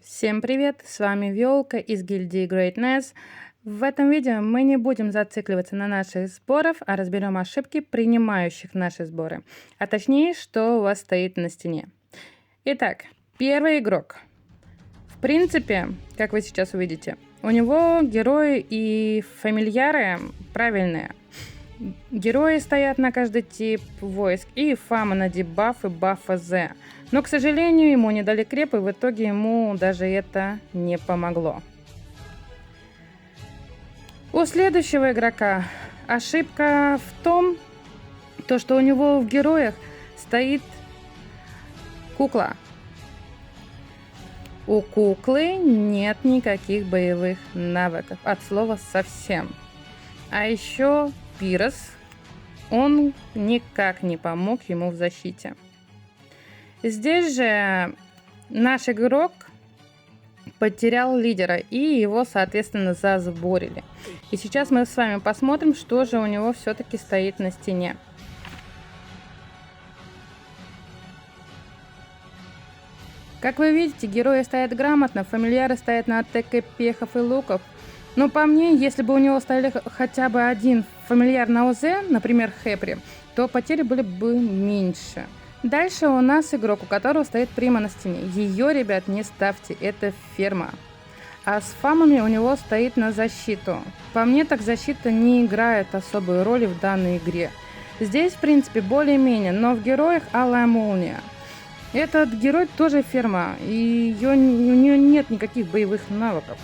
Всем привет, с вами Виолка из гильдии Greatness. В этом видео мы не будем зацикливаться на наших сборах, а разберем ошибки принимающих наши сборы, а точнее, что у вас стоит на стене. Итак, первый игрок. В принципе, как вы сейчас увидите, у него герои и фамильяры правильные. Герои стоят на каждый тип войск, и фама на дебаф и бафа З. Но, к сожалению, ему не дали креп, и в итоге ему даже это не помогло. У следующего игрока ошибка в том, что у него в героях стоит кукла. У куклы нет никаких боевых навыков, от слова совсем. А еще Пирос, он никак не помог ему в защите. Здесь же наш игрок потерял лидера, и его, соответственно, засборили. И сейчас мы с вами посмотрим, что же у него все-таки стоит на стене. Как вы видите, герои стоят грамотно, фамильяры стоят на АТК пехов и луков. Но по мне, если бы у него стояли хотя бы один фамильяр на ОЗ, например, Хэпри, то потери были бы меньше. Дальше у нас игрок, у которого стоит прима на стене. Ее, ребят, не ставьте, это ферма. А с фамами у него стоит на защиту. По мне, так защита не играет особой роли в данной игре. Здесь, в принципе, более-менее, но в героях алая молния. Этот герой тоже ферма, и у нее нет никаких боевых навыков.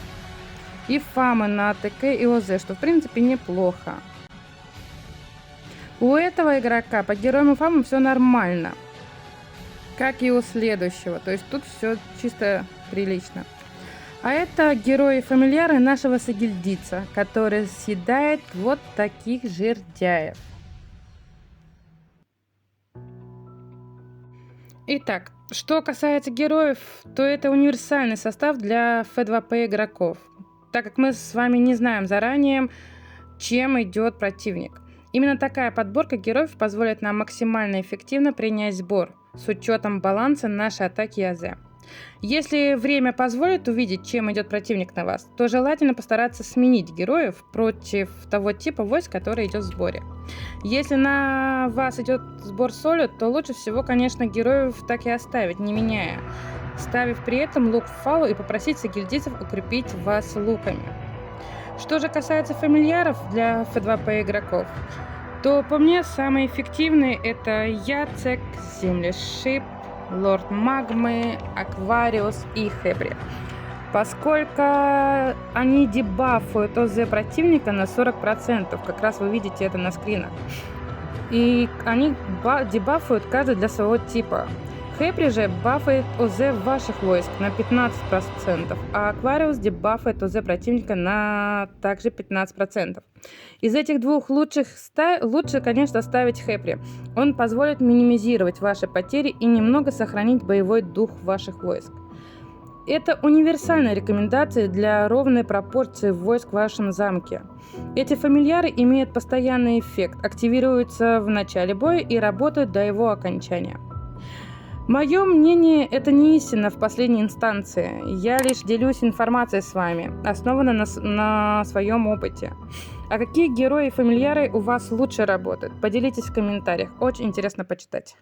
И фамы на АТК и ОЗ, что в принципе неплохо. У этого игрока по героям и фамам все нормально. Как и у следующего. То есть тут все чисто прилично. А это герои-фамильяры нашего сагильдийца, который съедает вот таких жердяев. Итак, что касается героев, то это универсальный состав для F2P игроков, так как мы с вами не знаем заранее, чем идет противник. Именно такая подборка героев позволит нам максимально эффективно принять сбор с учетом баланса нашей атаки и АЗ. Если время позволит увидеть, чем идет противник на вас, то желательно постараться сменить героев против того типа войск, который идет в сборе. Если на вас идет сбор соло, то лучше всего, конечно, героев так и оставить, не меняя, ставив при этом лук в фалу и попросить сагильдийцев укрепить вас луками. Что же касается фамильяров для F2P игроков, то по мне самые эффективные это Яцек, Землешип, Лорд Магмы, Аквариус и Хэпри, поскольку они дебафуют ОЗ противника на 40%, как раз вы видите это на скринах. И они дебафуют каждый для своего типа. Хэпри же бафает ОЗ ваших войск на 15%, а Аквариус дебафает ОЗ противника на также 15%. Из этих двух лучше, конечно, ставить Хэпри. Он позволит минимизировать ваши потери и немного сохранить боевой дух ваших войск. Это универсальная рекомендация для ровной пропорции войск в вашем замке. Эти фамильяры имеют постоянный эффект, активируются в начале боя и работают до его окончания. Мое мнение, это не истина в последней инстанции. Я лишь делюсь информацией с вами, основанной на своем опыте. А какие герои и фамильяры у вас лучше работают? Поделитесь в комментариях, очень интересно почитать.